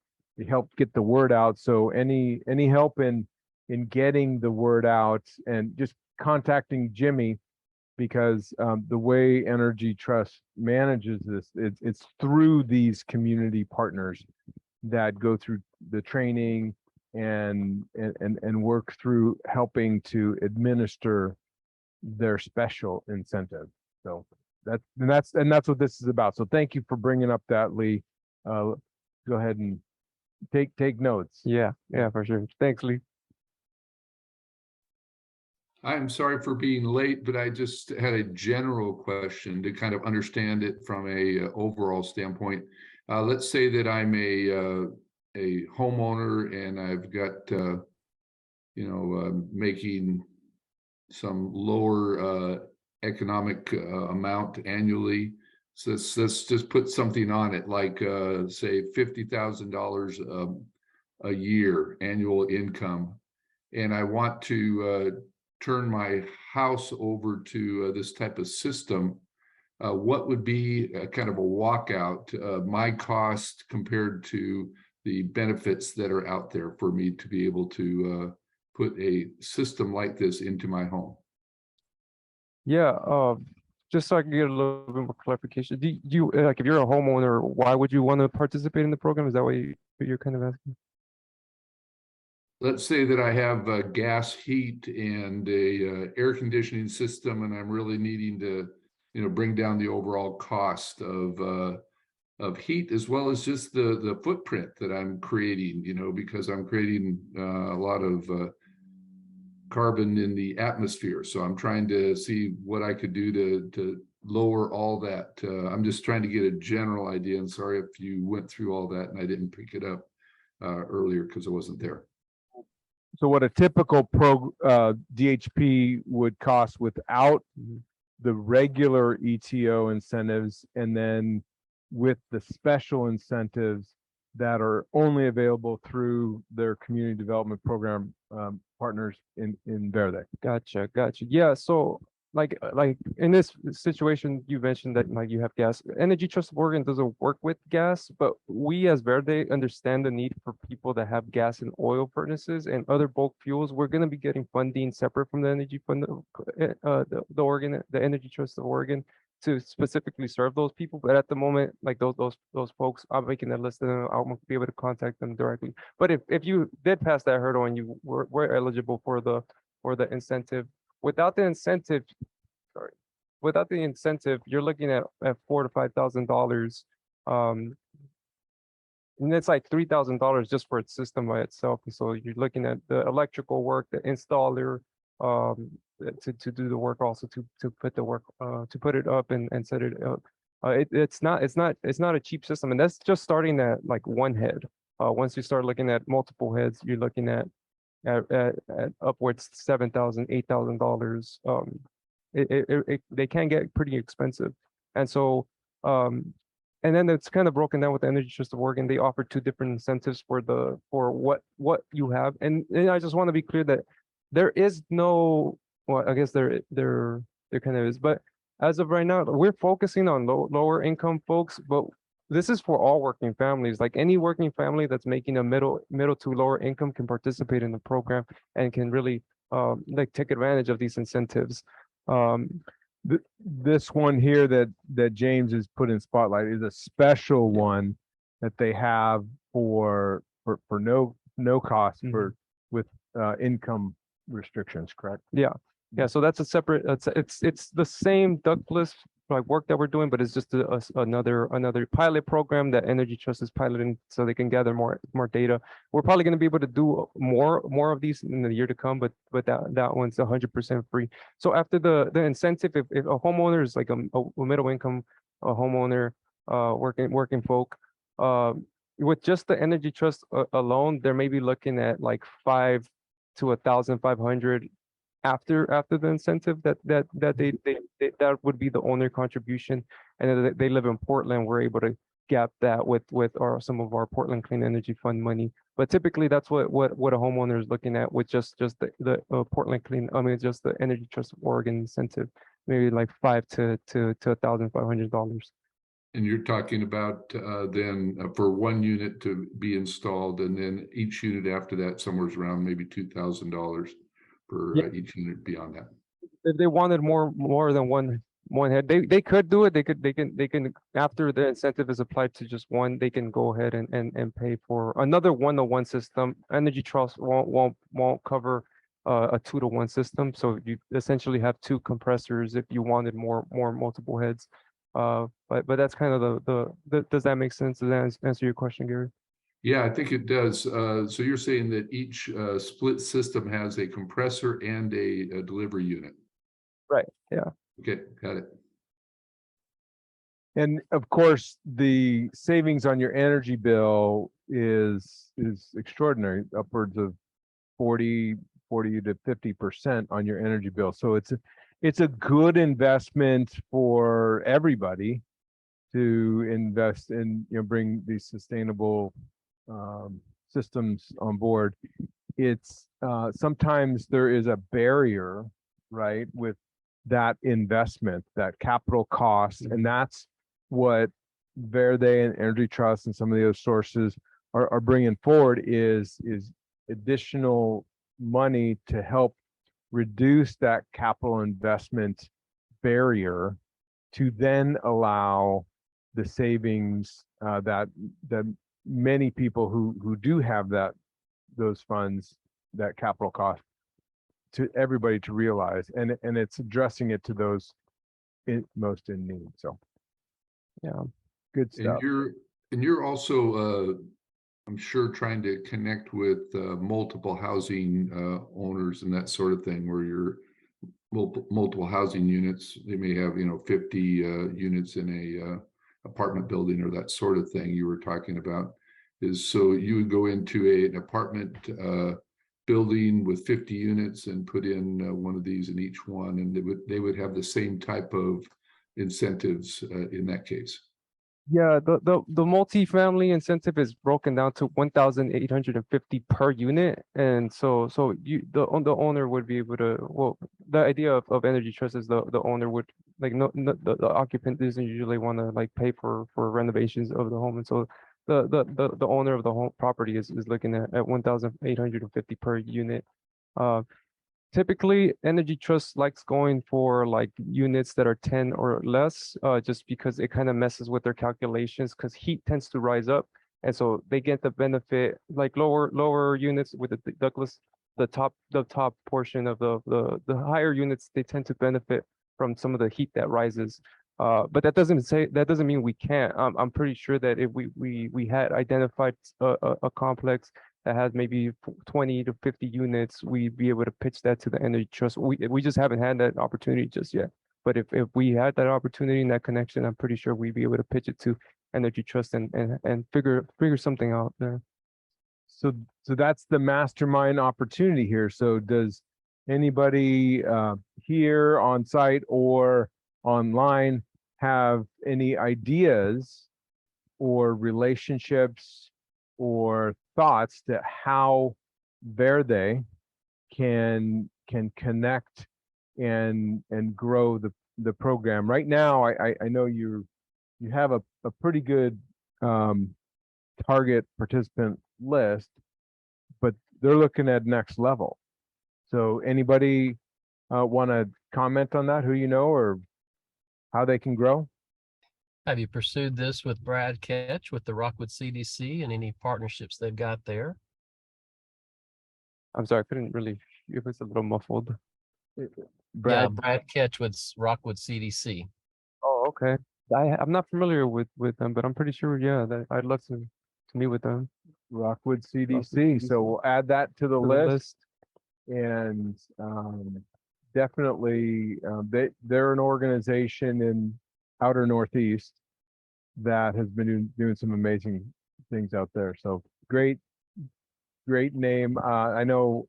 help get the word out. So any help in getting the word out, and just contacting Jimmy, because the way Energy Trust manages this, it's through these community partners that go through the training and work through helping to administer their special incentive. So that's what this is about. So thank you for bringing up that, Lee. Go ahead and take notes. Yeah, for sure. Thanks, Lee. I'm sorry for being late, but I just had a general question to kind of understand it from a overall standpoint. Let's say that I'm a homeowner and I've got making some lower economic amount annually. So let's just put something on it, like say $50,000 a year annual income, and I want to turn my house over to this type of system. What would be a kind of a walkout, my cost compared to the benefits that are out there for me to be able to put a system like this into my home? Yeah, just so I can get a little bit more clarification. Do you like, if you're a homeowner, why would you want to participate in the program? Is that what you're kind of asking? Let's say that I have gas heat and a air conditioning system, and I'm really needing to, bring down the overall cost of heat, as well as just the footprint that I'm creating, because I'm creating a lot of carbon in the atmosphere. So I'm trying to see what I could do to lower all that. I'm just trying to get a general idea. And sorry if you went through all that and I didn't pick it up earlier because I wasn't there. So what a typical DHP would cost without the regular ETO incentives, and then with the special incentives that are only available through their community development program partners in Verde. Gotcha. Yeah, so like in this situation, you mentioned that like you have gas. Energy Trust of Oregon doesn't work with gas, but we as Verde understand the need for people that have gas and oil furnaces and other bulk fuels. We're going to be getting funding separate from the Energy Fund, the Energy Trust of Oregon, to specifically serve those people. But at the moment, like those folks, I'm making that list and I'll be able to contact them directly. But if you did pass that hurdle and you were eligible for the incentive, without the incentive, you're looking at $4,000 to $5,000. And it's like $3,000 just for its system by itself. And so you're looking at the electrical work, the installer, to do the work, also to put the work, to put it up and set it up. It's not a cheap system, and that's just starting at like one head. Once you start looking at multiple heads, you're looking at upwards $7,000, $8,000. They can get pretty expensive, and so and then it's kind of broken down with the Energy Trust of Oregon. They offer two different incentives for what you have, and I just want to be clear that there is no, well, I guess there kind of is, but as of right now, we're focusing on lower income folks, but this is for all working families. Like any working family that's making a middle to lower income can participate in the program and can really like take advantage of these incentives. This one here that James has put in spotlight is a special one that they have for no cost with income restrictions, correct? Yeah. So that's a separate. It's the same Ductless like work that we're doing, but it's just another pilot program that Energy Trust is piloting, so they can gather more data. We're probably going to be able to do more of these in the year to come, but that one's 100% free. So after the incentive, if a homeowner is like a middle income homeowner, working folk, with just the Energy Trust alone, they're maybe looking at like $500 to $1,500 after the incentive that would be the owner contribution. And then they live in Portland, we're able to gap that with some of our Portland Clean Energy Fund money. But typically that's what a homeowner is looking at with just the Portland Clean, just the Energy Trust of Oregon incentive, maybe like $500 to $1,500. And you're talking about then for one unit to be installed, and then each unit after that somewhere's around maybe $2,000 for each unit beyond that. If they wanted more than one head, they could do it. They can after the incentive is applied to just one, they can go ahead and pay for another 1-to-1 system. Energy Trust won't cover a 2-to-1 system, so you essentially have 2 compressors if you wanted more multiple heads. But that's kind of does that make sense? Does that answer your question, Gary? Yeah, I think it does. So you're saying that each split system has a compressor and a delivery unit. Right. Yeah. Okay, got it. And of course, the savings on your energy bill is extraordinary, upwards of 40 to 50% on your energy bill. So it's a good investment for everybody to invest in, bring these sustainable systems on board. It's sometimes there is a barrier, right, with that investment, that capital cost, and that's what Verde and Energy Trust and some of the other sources are bringing forward is additional money to help reduce that capital investment barrier to then allow the savings that many people who do have those funds, that capital cost, to everybody to realize, and it's addressing it to those most in need. So yeah, good stuff. And you're also I'm sure trying to connect with multiple housing owners and that sort of thing, where you're multiple housing units. They may have 50 units in a apartment building or that sort of thing you were talking about. Is so you would go into an apartment building with 50 units and put in one of these in each one, and they would have the same type of incentives in that case. Yeah, the multifamily incentive is broken down to 1,850 per unit, and so the owner would be able to, well, the idea of Energy Trust is the owner would, like, the occupant doesn't usually want to like pay for renovations of the home, and so the owner of the home property is looking at 1,850 per unit. Typically, Energy Trust likes going for like units that are 10 or less, just because it kind of messes with their calculations, because heat tends to rise up, and so they get the benefit, like lower units with the ductless, the top portion of the higher units, they tend to benefit from some of the heat that rises. But that doesn't mean we can't. I'm pretty sure that if we had identified a complex that has maybe 20 to 50 units, we'd be able to pitch that to the Energy Trust. We just haven't had that opportunity just yet. But if we had that opportunity and that connection, I'm pretty sure we'd be able to pitch it to Energy Trust and figure something out there. So that's the mastermind opportunity here. So does anybody here on site or online have any ideas or relationships or thoughts to how Verde can connect and grow the program? Right now, I know you have a pretty good target participant list, but they're looking at next level. So anybody want to comment on that, who you know or how they can grow? Have you pursued this with Brad Ketch with the Rockwood CDC and any partnerships they've got there? I'm sorry, I couldn't really, it was a little muffled. Brad Ketch with Rockwood CDC. Oh, okay. I'm not familiar with them, but I'm pretty sure, yeah, that I'd love to meet with them. Rockwood CDC. So we'll add that to the list. And definitely they're an organization in outer Northeast that has been doing some amazing things out there. So great name. I know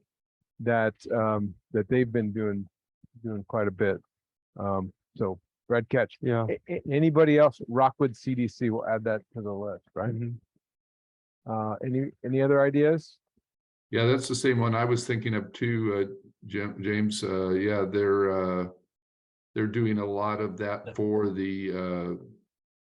that that they've been doing quite a bit. So Red Catch. Yeah. Anybody else? Rockwood CDC, we'll add that to the list, right? Any other ideas? Yeah, that's the same one I was thinking of too, James. Yeah, they're doing a lot of that for the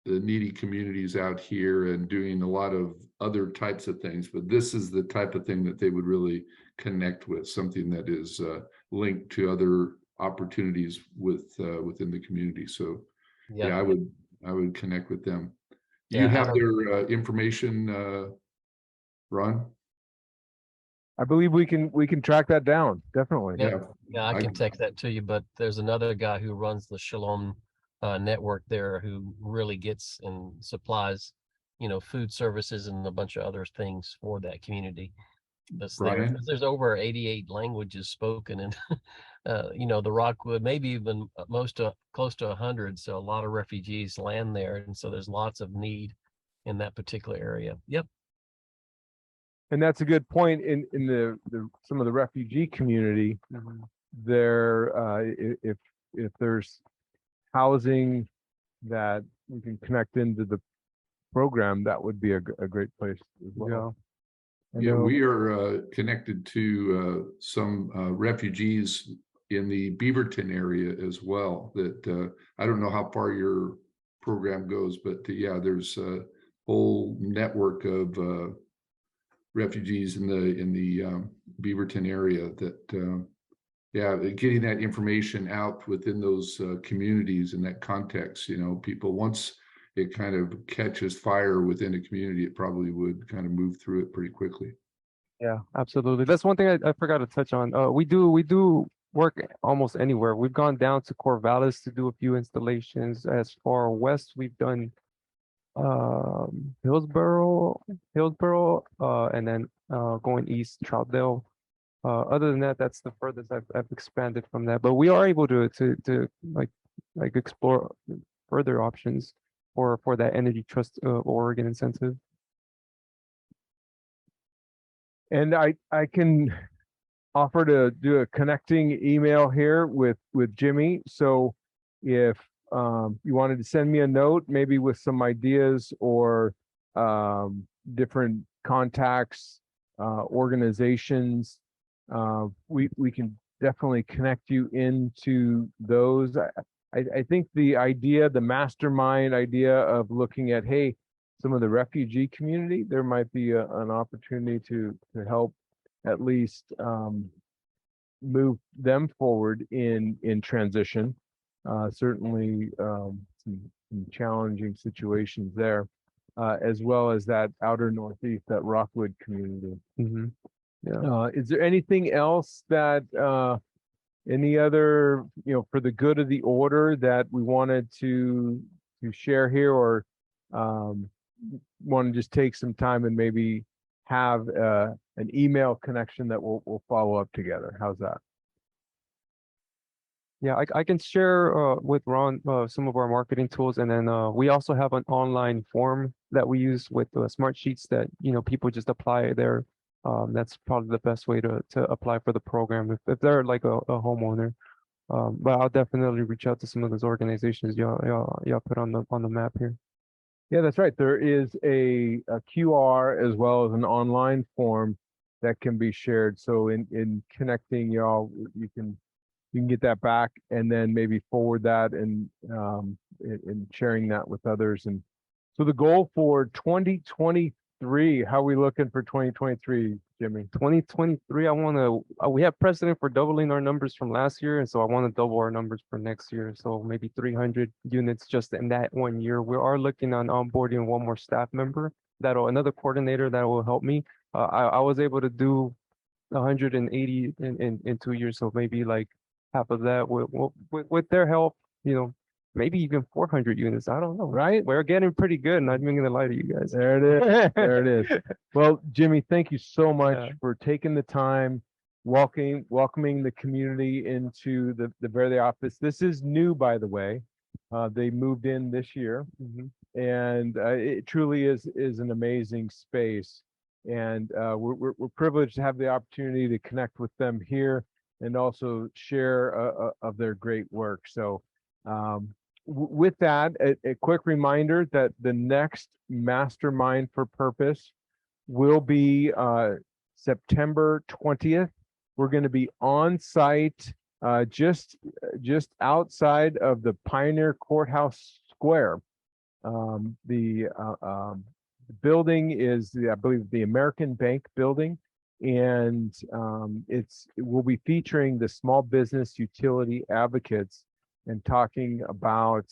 needy communities out here and doing a lot of other types of things. But this is the type of thing that they would really connect with, something that is linked to other opportunities within the community. So yeah, I would connect with them. Do you have their information, Ron? I believe we can track that down, definitely. Yeah, I can text that to you, but there's another guy who runs the Shalom network there who really gets and supplies, food services and a bunch of other things for that community. There's over 88 languages spoken in, the Rockwood, maybe even close to 100. So a lot of refugees land there. And so there's lots of need in that particular area. Yep. And that's a good point in the some of the refugee community. There, if there's housing that we can connect into the program, that would be a great place as well. Yeah, we are connected to some refugees in the Beaverton area as well. That I don't know how far your program goes, but yeah, there's a whole network of refugees in the Beaverton area that yeah, getting that information out within those communities in that context. People, once it kind of catches fire within a community, it probably would kind of move through it pretty quickly. Yeah, absolutely. That's one thing I forgot to touch on. We do work almost anywhere. We've gone down to Corvallis to do a few installations. As far west, we've done Hillsboro, and then going east, Troutdale. Other than that, that's the furthest I've expanded from that. But we are able to like explore further options for that Energy Trust Oregon incentive. And I can offer to do a connecting email here with Jimmy. So if you wanted to send me a note, maybe with some ideas or different contacts, organizations, we can definitely connect you into those. I think the mastermind idea of looking at, hey, some of the refugee community, there might be an opportunity to help at least move them forward in transition. Certainly some challenging situations there, as well as that outer northeast, that Rockwood community. Is there anything else that any other, for the good of the order that we wanted to share here, or want to just take some time and maybe have an email connection that we'll follow up together? How's that? Yeah, I can share with Ron some of our marketing tools, and then we also have an online form that we use with smart sheets that people just apply there. That's probably the best way to apply for the program if they're like a homeowner. But I'll definitely reach out to some of those organizations y'all put on the map here. Yeah, that's right. There is a QR as well as an online form that can be shared. So in connecting y'all, you can get that back and then maybe forward that and sharing that with others. And so the goal for 2023, how are we looking for 2023, Jimmy? 2023, we have precedent for doubling our numbers from last year, and so I want to double our numbers for next year. So maybe 300 units just in that 1 year. We are looking on onboarding one more staff member, another coordinator that will help me. I was able to do 180 in 2 years, so maybe like half of that with their help, maybe even 400 units. I don't know. Right? We're getting pretty good. Not even gonna lie to you guys. There it is. There it is. Well, Jimmy, thank you so much for taking the time, welcoming the community into the Verde office. This is new, by the way. They moved in this year, and it truly is an amazing space. And we're privileged to have the opportunity to connect with them here and also share of their great work. So with that, a quick reminder that the next Mastermind for Purpose will be September 20th. We're going to be on site just outside of the Pioneer Courthouse Square. The building is, I believe, the American Bank building, and it will be featuring the small business utility advocates and talking about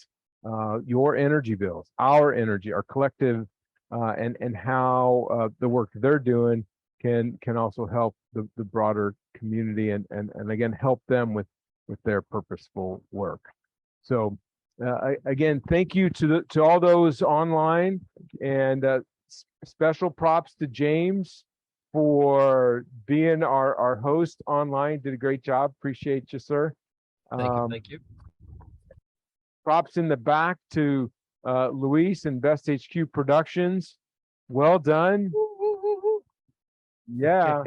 your energy bills, our energy, our collective, and how the work they're doing can also help the broader community and again help them with their purposeful work. So again, thank you to all those online, and special props to James for being our host online. Did a great job. Appreciate you, sir. Thank you. Props in the back to Luis and BESThq Productions. Well done. Yeah.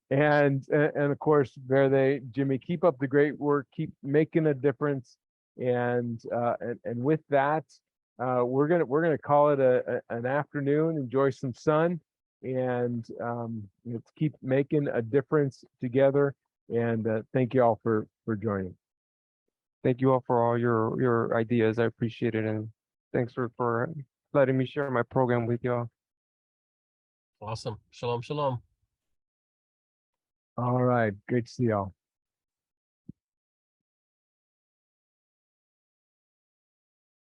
and of course, Verde, Jimmy, keep up the great work. Keep making a difference. And with that, we're gonna call it an afternoon. Enjoy some sun, and let's keep making a difference together. And thank you all for joining. Thank you all for all your ideas. I appreciate it, and thanks for letting me share my program with y'all. Awesome. Shalom, shalom. All right. Great to see y'all.